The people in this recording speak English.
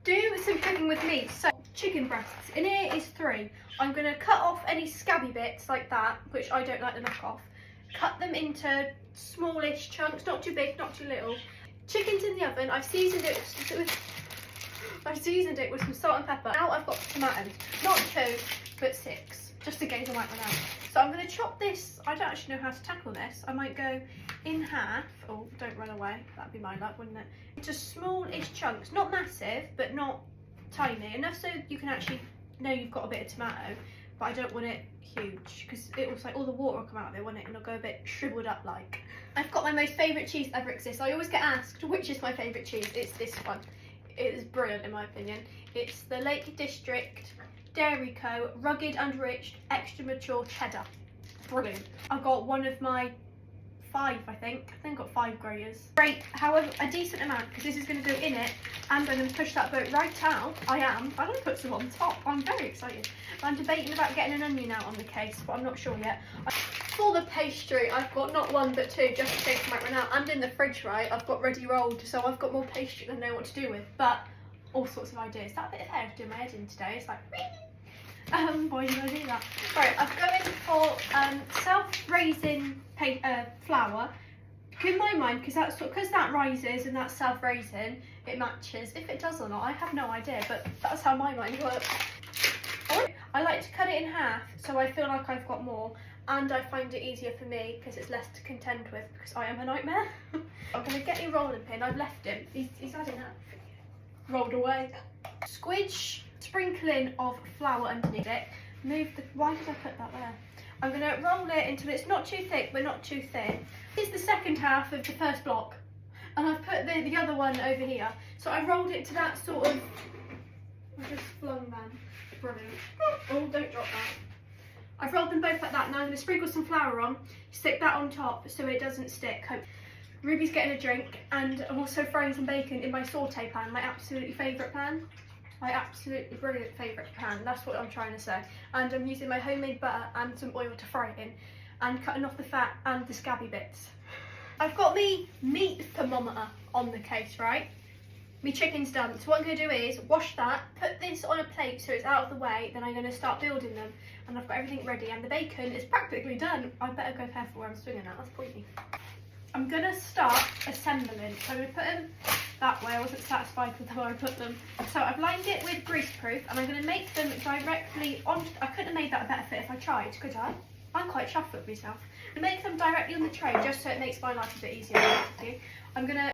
do some cooking with me. So chicken breasts, in here is 3. I'm going to cut off any scabby bits like that, which I don't like to knock off. Cut them into smallish chunks, not too big, not too little. Chicken's in the oven. I've seasoned it with some salt and pepper. Now I've got tomatoes, not 2 but 6, just in case I might run out. So I'm going to chop this. I don't actually know how to tackle this. I might go in half. Oh, don't run away, that'd be my luck, wouldn't it? Into smallish chunks, not massive but not tiny, enough so you can actually know you've got a bit of tomato, but I don't want it huge because it will, like, all the water will come out of it, won't it, and it'll go a bit shriveled up like. I've got my most favourite cheese ever exists. I always get asked which is my favourite cheese. It's this one. It is brilliant in my opinion. It's the Lake District Dairy Co. Rugged Unrich Extra Mature Cheddar. Brilliant. I've got one of my 5, I think I've got 5 graters. Great, however, a decent amount because this is going to go in it and I'm going to push that boat right out. I'm going to put some on top. I'm very excited. I'm debating about getting an onion out on the case, but I'm not sure yet. For the pastry, I've got not 1 but 2 just in case I might run out. And in the fridge, right, I've got ready rolled, so I've got more pastry than I know what to do with. But all sorts of ideas. That bit of hair is doing my head in today. It's like, why are you going to do that? Right, I'm going for self-raising flour. In my mind, because that rises and that's self-raising, it matches. If it does or not, I have no idea, but that's how my mind works. I like to cut it in half, so I feel like I've got more, and I find it easier for me because it's less to contend with because I am a nightmare. I'm going to get your rolling pin. I've left him. He's had enough. Rolled away. Squidge, sprinkling of flour underneath it. Why did I put that there? I'm going to roll it until it's not too thick but not too thin. This is the second half of the first block, and I've put the other one over here. So I rolled it to that sort of. I just flung them. Brilliant. Oh, don't drop that. I've rolled them both like that. Now I'm going to sprinkle some flour on, stick that on top so it doesn't stick. Ruby's getting a drink, and I'm also frying some bacon in my saute pan, my absolutely favourite pan. My absolutely brilliant favourite pan, that's what I'm trying to say. And I'm using my homemade butter and some oil to fry it in, and cutting off the fat and the scabby bits. I've got me meat thermometer on the case, right? My chicken's done, so what I'm going to do is wash that, put this on a plate so it's out of the way, then I'm going to start building them, and I've got everything ready, and the bacon is practically done. I better go careful where I'm swinging at, that's pointy. I'm going to start assembling, so I'm going to put them that way. I wasn't satisfied with how I put them. So I've lined it with greaseproof, and I'm going to make them directly on. I couldn't have made that a better fit if I tried, could I? I'm quite chuffed with myself. I'm going to make them directly on the tray just so it makes my life a bit easier. I'm going to